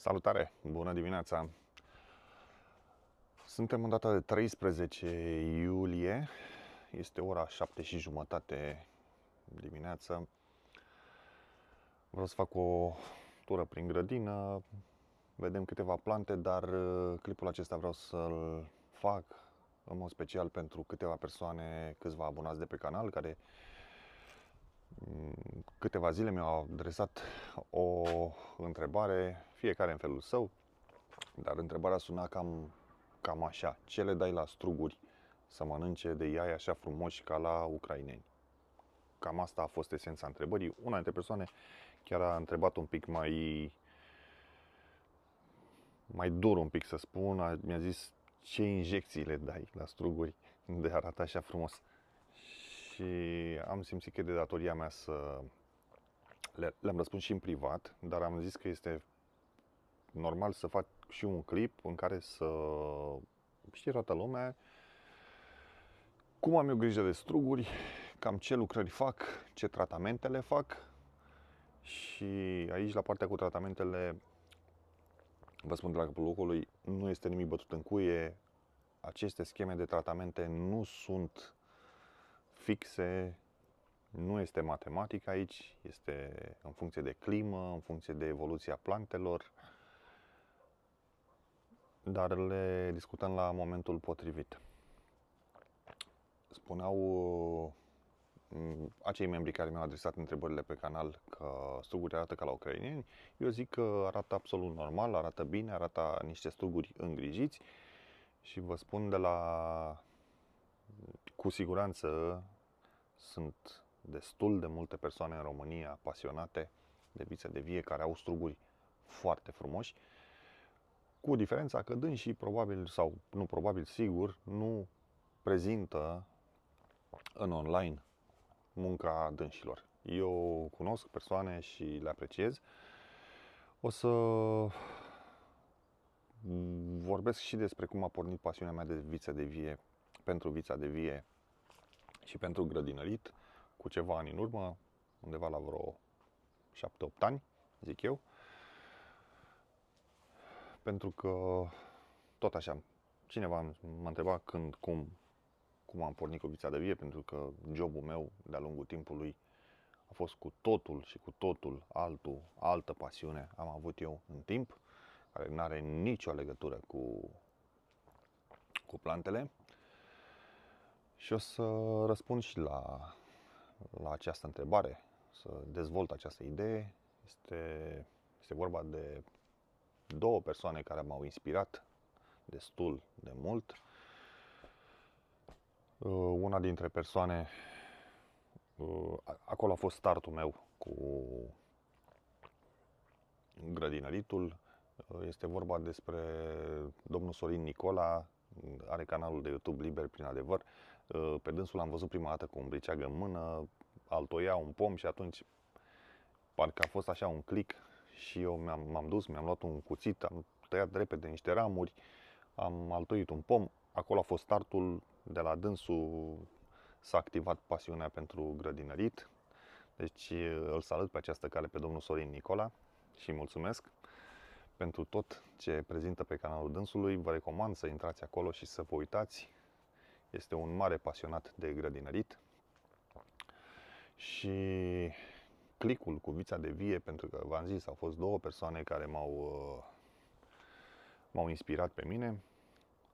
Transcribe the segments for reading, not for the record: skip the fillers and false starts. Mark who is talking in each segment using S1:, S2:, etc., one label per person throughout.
S1: Salutare! Bună dimineața! Suntem în data de 13 iulie, este ora 7:30 dimineață. Vreau să fac o tură prin grădină, vedem câteva plante, dar clipul acesta vreau să-l fac în mod special pentru câteva persoane, câțiva abonați de pe canal, care câteva zile mi-au adresat o întrebare, fiecare în felul său, dar întrebarea suna cam așa: ce le dai la struguri să mănânce de iai așa frumoși ca la ucraineni? Cam asta a fost esența întrebării. Una dintre persoane chiar a întrebat un pic mai dur, un pic să spun, mi-a zis: ce injecții le dai la struguri de arată așa frumos? Și am simțit că e de datoria mea să le-am răspuns și în privat, dar am zis că este normal să fac și un clip în care să știe toată lumea cum am eu grijă de struguri, cam ce lucrări fac, ce tratamente le fac. Și aici, la partea cu tratamentele, vă spun de la capul locului, nu este nimic bătut în cuie. Aceste scheme de tratamente nu sunt fixe, nu este matematică aici, este în funcție de climă, în funcție de evoluția plantelor, dar le discutăm la momentul potrivit. Spuneau acei membri care mi-au adresat întrebările pe canal că struguri arată ca la ucraineni. Eu zic că arată absolut normal, arată bine, arată niște struguri îngrijiți și vă spun cu siguranță sunt destul de multe persoane în România pasionate de viță de vie care au struguri foarte frumoși, cu diferența că dânsii probabil, sau nu probabil, sigur, nu prezintă în online munca dânșilor. Eu cunosc persoane și le apreciez. O să vorbesc și despre cum a pornit pasiunea mea de viță de vie, pentru vița de vie și pentru grădinărit, cu ceva ani în urmă, undeva la vreo 7-8 ani, zic eu. Pentru că, tot așa, cineva m-a întrebat când, cum am pornit cu vița de vie, pentru că jobul meu de-a lungul timpului a fost cu totul și cu totul altă pasiune am avut eu în timp, care nu are nicio legătură cu plantele. Și o să răspund și la această întrebare, să dezvolt această idee. Este vorba de două persoane care m-au inspirat destul de mult. Una dintre persoane, acolo a fost startul meu cu grădinăritul. Este vorba despre domnul Sorin Nicola, are canalul de YouTube Liber prin Adevăr. Pe dânsul l-am văzut prima dată cu un briceag în mână, altoia un pom și atunci parcă a fost așa un click și eu m-am dus, mi-am luat un cuțit, am tăiat repede niște ramuri, am altoit un pom. Acolo a fost startul, de la dânsul s-a activat pasiunea pentru grădinărit. Deci îl salut pe această cale pe domnul Sorin Nicola și mulțumesc pentru tot ce prezintă pe canalul dânsului. Vă recomand să intrați acolo și să vă uitați. Este un mare pasionat de grădinărit. Și clicul cu vița de vie, pentru că v-am zis, au fost două persoane care m-au inspirat pe mine.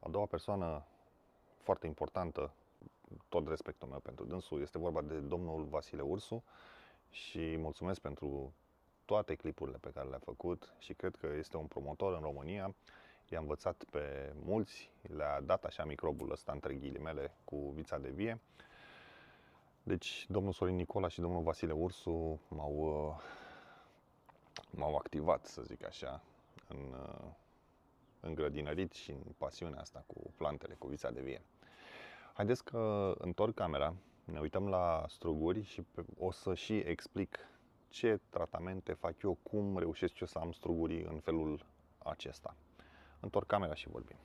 S1: A doua persoană foarte importantă, tot respectul meu pentru dânsul, este vorba de domnul Vasile Ursu și mulțumesc pentru toate clipurile pe care le-a făcut și cred că este un promotor în România. I-a învățat pe mulți, le-a dat așa microbul ăsta între ghilimele cu vița de vie. Deci domnul Sorin Nicola și domnul Vasile Ursu m-au activat, să zic așa, în grădinărit și în pasiunea asta cu plantele, cu vița de vie. Haideți că întorc camera, ne uităm la struguri și o să și explic ce tratamente fac eu, cum reușesc eu să am struguri în felul acesta. Întorc camera și vorbim.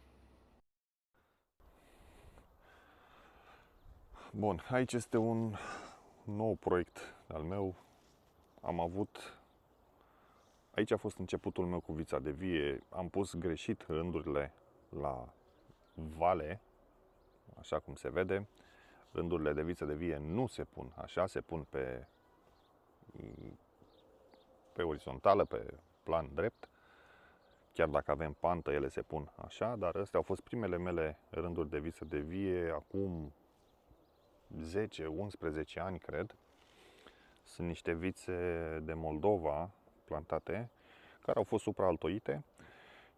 S1: Bun, aici este un nou proiect al meu. Am avut aici a fost începutul meu cu vița de vie. Am pus greșit rândurile la vale, așa cum se vede. Rândurile de viță de vie nu se pun așa, se pun pe orizontală, pe plan drept. Chiar dacă avem pantă, ele se pun așa, dar astea au fost primele mele rânduri de viță de vie acum 10-11 ani, cred. Sunt niște vițe de Moldova plantate, care au fost supraaltoite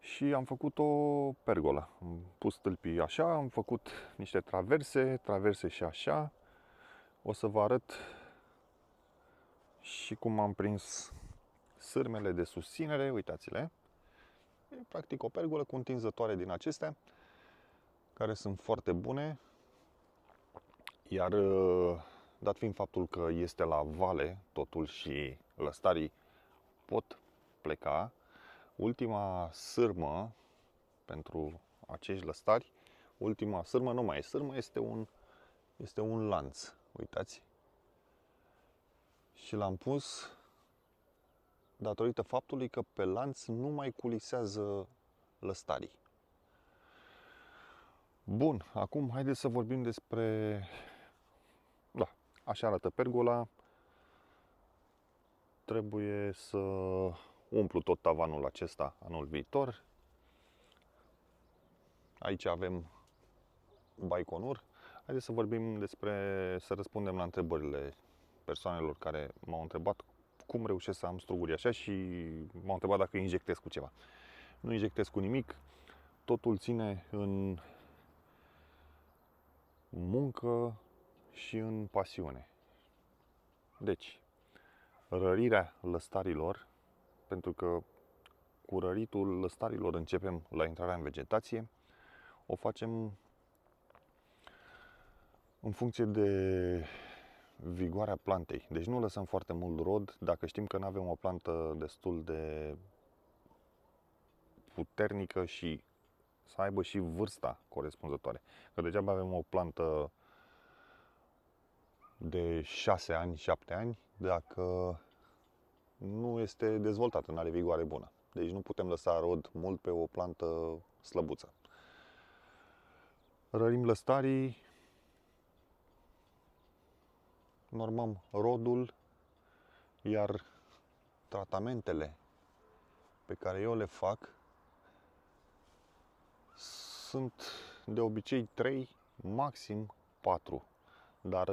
S1: și am făcut o pergolă. Am pus stâlpii așa, am făcut niște traverse și așa. O să vă arăt și cum am prins sârmele de susținere, uitați-le. E practic o pergolă cu întinzătoare din acestea, care sunt foarte bune. Iar dat fiind faptul că este la vale totul și lăstarii pot pleca, ultima sârmă pentru acești lăstari, ultima sârmă nu mai e sârmă, este un lanț. Uitați. Și l-am pus datorită faptului că pe lanț nu mai culisează lăstarii. Bun, acum haideți să vorbim despre... Da, așa arată pergola. Trebuie să umplu tot tavanul acesta anul viitor. Aici avem Baikonur. Haideți să vorbim să răspundem la întrebările persoanelor care m-au întrebat cum reușesc să am struguri așa și m-au întrebat dacă injectez cu ceva. Nu injectez cu nimic, totul ține în muncă și în pasiune. Deci, rărirea lăstarilor, pentru că cu răritul lăstarilor începem la intrarea în vegetație, o facem în funcție de vigoarea plantei. Deci nu lăsăm foarte mult rod dacă știm că nu avem o plantă destul de puternică și să aibă și vârsta corespunzătoare. Că degeaba avem o plantă de 6 ani, 7 ani, dacă nu este dezvoltată, nu are vigoare bună. Deci nu putem lăsa rod mult pe o plantă slăbuță. Rărim lăstarii, normăm rodul, iar tratamentele pe care eu le fac sunt de obicei 3, maxim 4. Dar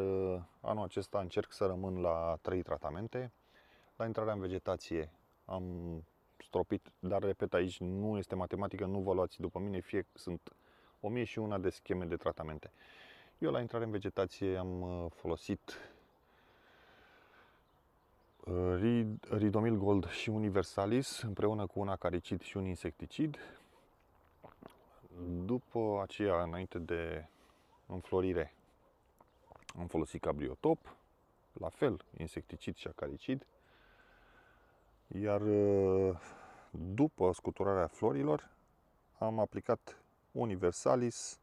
S1: anul acesta încerc să rămân la 3 tratamente. La intrarea în vegetație am stropit, dar repet, aici nu este matematică, nu vă luați după mine, sunt 1001 de scheme de tratamente. Eu la intrarea în vegetație am folosit Ridomil Gold și Universalis împreună cu un acaricid și un insecticid. După aceea, înainte de înflorire, am folosit Cabriotop, la fel, insecticid și acaricid. Iar după scuturarea florilor, am aplicat Universalis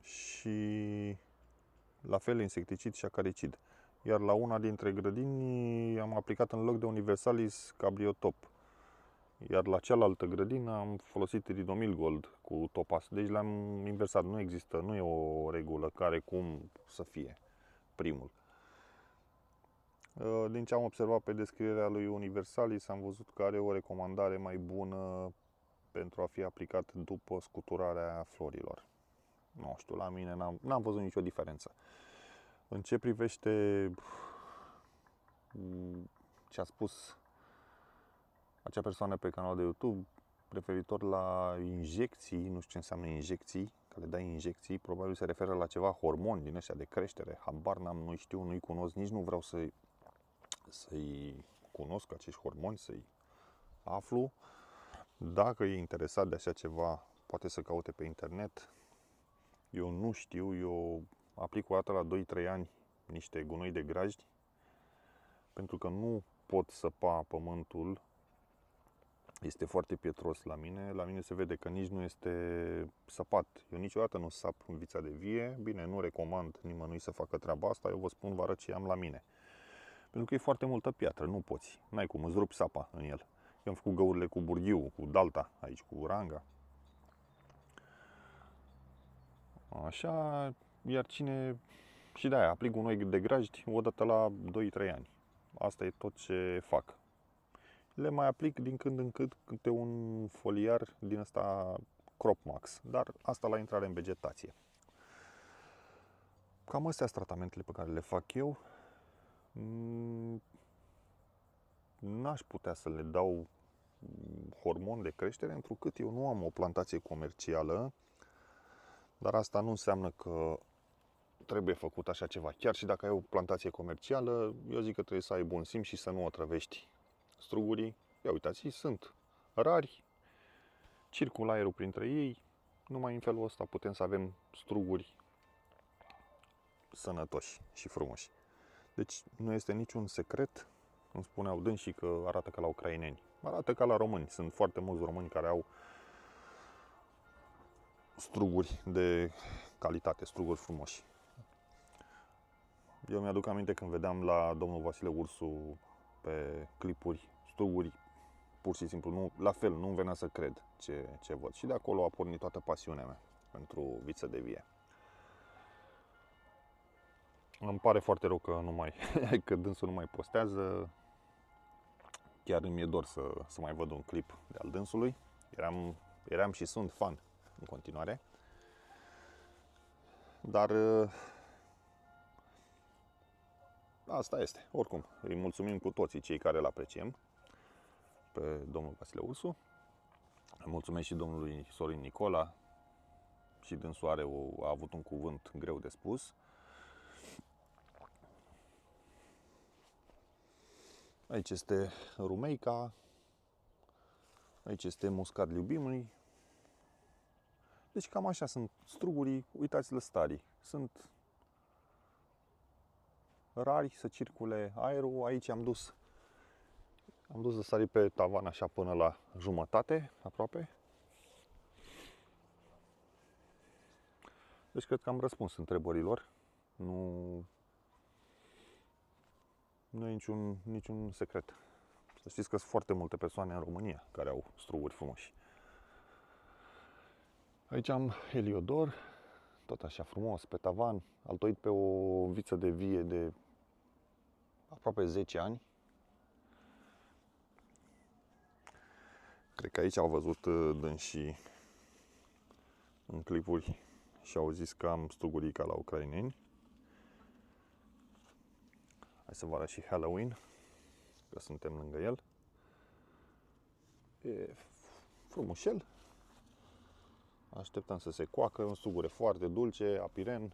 S1: și la fel insecticid și acaricid. Iar la una dintre grădini am aplicat în loc de Universalis Cabriotop. Iar la cealaltă grădină am folosit Ridomil Gold cu Topaz. Deci le-am inversat. Nu există, nu e o regulă care cum să fie primul. Din ce am observat pe descrierea lui Universalis, am văzut că are o recomandare mai bună pentru a fi aplicat după scuturarea florilor. Nu știu, la mine n-am văzut nicio diferență. În ce privește ce a spus acea persoană pe canalul de YouTube, referitor la injecții, nu știu ce înseamnă injecții, că le dai injecții, probabil se referă la ceva hormoni din ăștia de creștere, habar n-am, nu știu, nu-i cunosc, nici nu vreau să-i cunosc acești hormoni, să-i aflu. Dacă e interesat de așa ceva, poate să caute pe internet. Eu nu știu, eu aplic o dată la 2-3 ani niște gunoi de grajdi, pentru că nu pot săpa pământul. Este foarte pietros la mine. La mine se vede că nici nu este săpat. Eu niciodată nu sap în vița de vie. Bine, nu recomand nimănui să facă treaba asta. Eu vă spun, vă arăt ce am la mine. Pentru că e foarte multă piatră, nu poți. N-ai cum, îți rupi sapa în el. Eu am făcut găurile cu burghiu, cu dalta, aici cu ranga. Așa, iar cine... Și de-aia aplic gunoi de grajd o dată la 2-3 ani. Asta e tot ce fac. Le mai aplic din când în când câte un foliar din ăsta Crop Max, dar asta la intrare în vegetație. Cam astea sunt tratamentele pe care le fac eu. N-aș putea să le dau hormon de creștere, întrucât eu nu am o plantație comercială, dar asta nu înseamnă că trebuie făcut așa ceva. Chiar și dacă ai o plantație comercială, eu zic că trebuie să ai bun simț și să nu otrăvești strugurii. Ia uitați, sunt rari, circulă aerul printre ei, numai în felul ăsta putem să avem struguri sănătoși și frumoși. Deci nu este niciun secret, îmi spuneau dânsii că arată ca la ucraineni. Arată ca la români. Sunt foarte mulți români care au struguri de calitate, struguri frumoși. Eu mi-aduc aminte când vedeam la domnul Vasile Ursu pe clipuri struguri, pur și simplu, nu, la fel, nu-mi venea să cred ce văd. Și de acolo a pornit toată pasiunea mea pentru viță de vie. Îmi pare foarte rău că că dânsul nu mai postează. Chiar îmi e dor să mai văd un clip de al dânsului. Eram și sunt fan în continuare. Dar asta este. Oricum, îi mulțumim cu toții cei care îl apreciem pe domnul Vasile Ursu. Îi mulțumesc și domnului Sorin Nicola. Și dânsul a avut un cuvânt greu de spus. Aici este rumeica. Aici este muscat iubimului. Deci cam așa sunt strugurii, uitați-le starii. Sunt rari să circule aerul. Aici am dus să sari pe tavan așa până la jumătate, aproape. Deci cred că am răspuns întrebărilor. Nu e niciun secret. Să știți că sunt foarte multe persoane în România care au struguri frumoși. Aici am heliodor, tot așa frumos, pe tavan, altoit pe o viță de vie de aproape 10 ani. Cred că aici au văzut dânsii în clipuri și au zis că am strugurii ca la ucraineni. Hai să vă arăt și Halloween, că suntem lângă el. E frumușel. Așteptăm să se coacă, un strugure foarte dulce, apiren.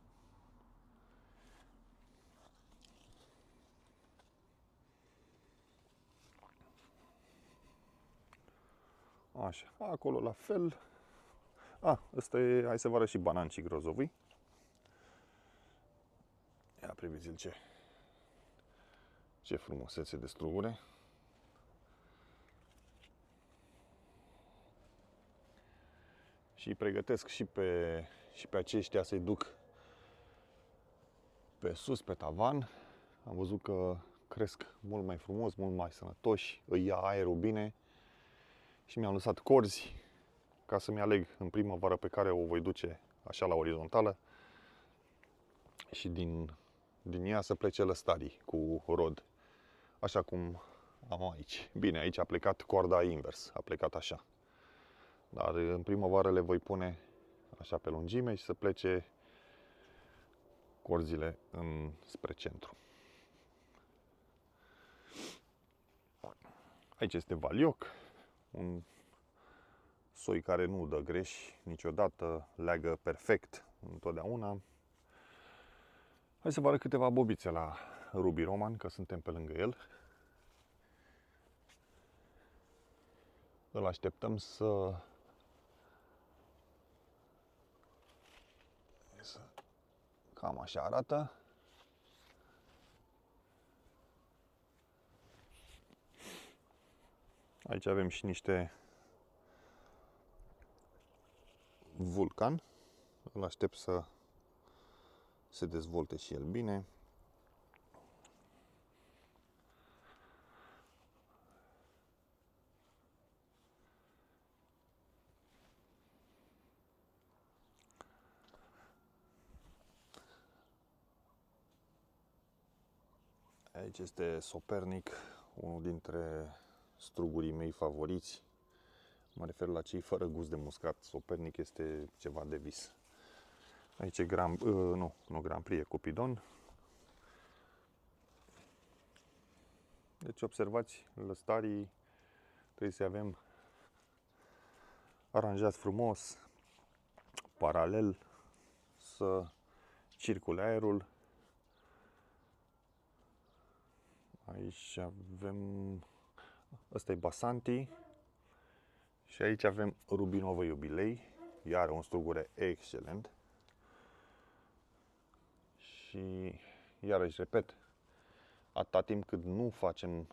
S1: Așa, acolo la fel. Ăsta e, hai să vă arăt și banan și grozovii. Ia priviți-l ce frumusețe de strugure. Și îi pregătesc și pe aceștia să-i duc pe sus, pe tavan. Am văzut că cresc mult mai frumos, mult mai sănătoși, îi ia aerul bine. Și mi-am lăsat corzi ca să-mi aleg în primăvară pe care o voi duce așa la orizontală și din ea să plece lăstarii cu rod, așa cum am aici. Bine, aici a plecat corda invers, a plecat așa. Dar în primăvară le voi pune așa pe lungime și să plece corzile spre centru. Aici este valioc, un soi care nu dă greș niciodată, leagă perfect întotdeauna. Hai să vă arăt câteva bobițe la Ruby Roman, că suntem pe lângă el. Îl așteptăm să cam așa arată. Aici avem și niște vulcan. Îl aștept să se dezvolte și el bine. Aici este Sopernic, unul dintre strugurii mei favoriți. Mă refer la cei fără gust de muscat. Sopernic este ceva de vis. Aici e nu Grand Prix, e Cupidon. Deci observați, lăstarii trebuie să avem aranjați frumos, paralel, să circule aerul. Aici avem, ăsta e Basanti și aici avem Rubinovă Iubilei, iar un strugure excelent. Și iarăși repet, atâta timp cât nu facem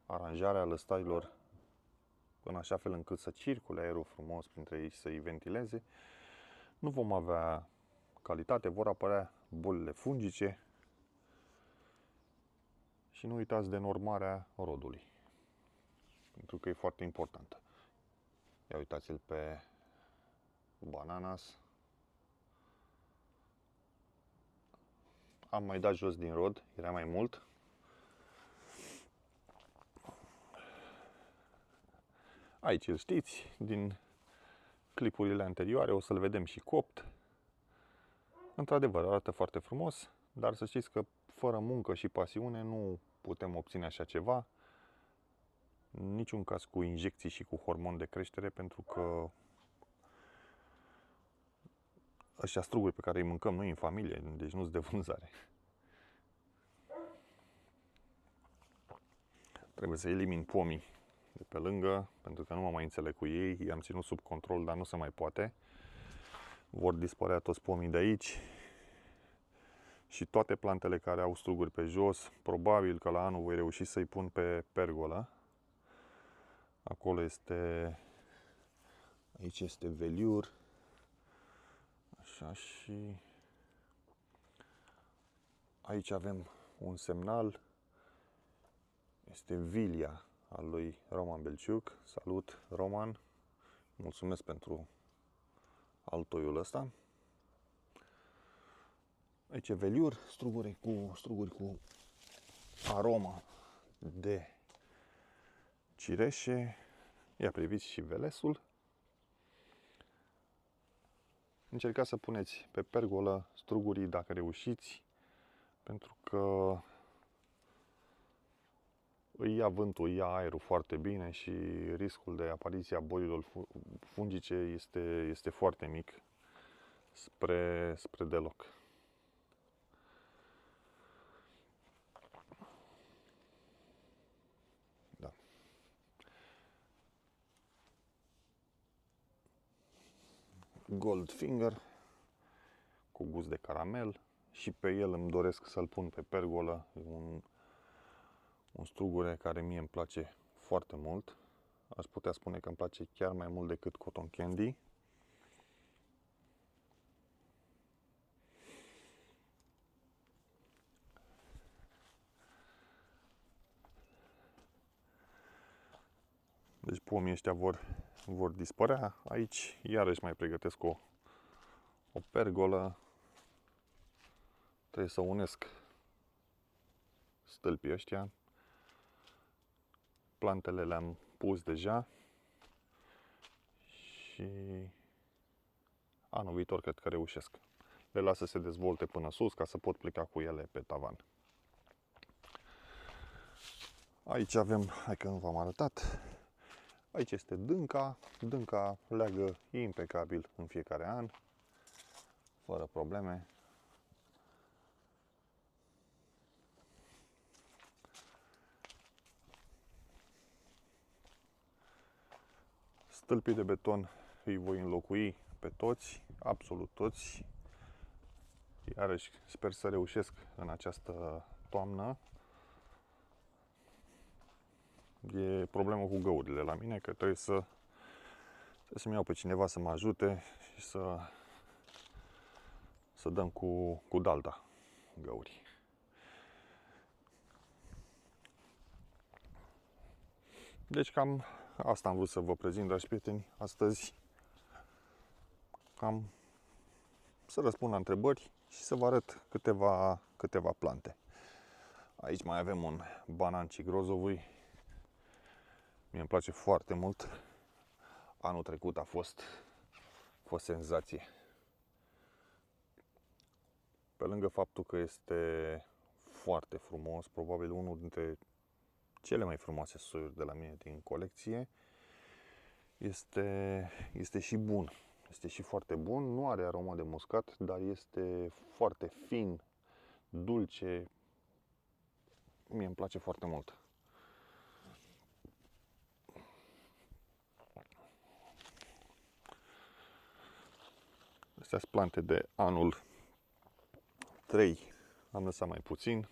S1: aranjarea lăstarilor în așa fel încât să circule aerul frumos printre ei și să îi ventileze, nu vom avea calitate, vor apărea bolile fungice și nu uitați de normarea rodului, pentru că e foarte importantă. Ia uitați-l pe Bananas. Am mai dat jos din rod, era mai mult. Aici îl știți, din clipurile anterioare, o să-l vedem și copt. Într-adevăr, arată foarte frumos, dar să știți că fără muncă și pasiune nu putem obține așa ceva. În niciun caz cu injecții și cu hormon de creștere, pentru că ăștia struguri pe care îi mâncăm noi în familie, deci nu-s de vânzare. Trebuie să elimin pomii de pe lângă, pentru că nu mă mai înțeleg cu ei. I-am ținut sub control, dar nu se mai poate. Vor dispărea toți pomii de aici. Și toate plantele care au struguri pe jos, probabil că la anul voi reuși să-i pun pe pergolă. Acolo este, aici este veliur. Așa, și aici avem un semnal. Este Vilia al lui Roman Belciuc. Salut, Roman! Mulțumesc pentru altoiul ăsta. Aici e veliur, struguri cu aromă de cireșe. Ia priviți și velesul. Încercați să puneți pe pergolă strugurii dacă reușiți, pentru că îi ia vântul, îi ia aerul foarte bine și riscul de apariție a bolilor fungice este foarte mic, spre deloc. Da. Goldfinger cu gust de caramel, și pe el îmi doresc să-l pun pe pergolă. E un strugure care mie îmi place foarte mult. Aș putea spune că îmi place chiar mai mult decât Cotton Candy. Deci pomii ăștia vor dispărea. Aici iarăși mai pregătesc o pergolă. Trebuie să unesc stâlpii ăștia. Plantele le-am pus deja și anul viitor cred că reușesc. Le las să se dezvolte până sus ca să pot pleca cu ele pe tavan. Aici avem, hai că nu v-am arătat, aici este dânca. Dânca leagă impecabil în fiecare an, fără probleme. Stâlpii de beton îi voi înlocui pe toți, absolut toți. Iarăși sper să reușesc în această toamnă. E problemă cu găurile la mine, că trebuie să-mi iau pe cineva să mă ajute și să dăm cu dalda găuri. Deci cam asta am vrut să vă prezint, dragi prieteni, astăzi. Cam să răspund la întrebări și să vă arăt câteva plante. Aici mai avem un banancii grozovui. Mie îmi place foarte mult. Anul trecut a fost senzație. Pe lângă faptul că este foarte frumos, probabil unul dintre cele mai frumoase soiuri de la mine din colecție, este și bun. Este și foarte bun, nu are aromă de muscat, dar este foarte fin, dulce. Mie îmi place foarte mult. Astea sunt plante de anul 3. Am lăsat mai puțin.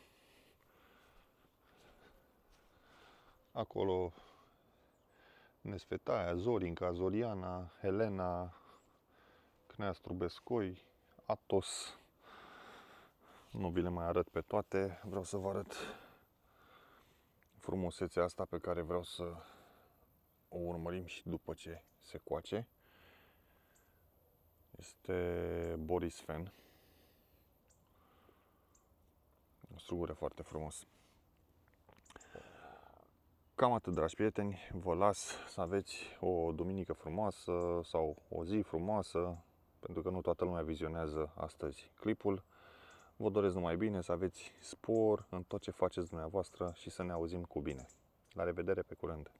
S1: Acolo Nesfetaia, Zorinca, Zoriana, Helena, Cneastru Bescoi, Athos. Nu vi le mai arăt pe toate, vreau să vă arăt frumusețea asta pe care vreau să o urmărim și după ce se coace. Este Boris Fen. Un strugure foarte frumos. Cam atât, dragi prieteni, vă las să aveți o duminică frumoasă sau o zi frumoasă, pentru că nu toată lumea vizionează astăzi clipul. Vă doresc numai bine, să aveți spor în tot ce faceți dumneavoastră și să ne auzim cu bine. La revedere, pe curând!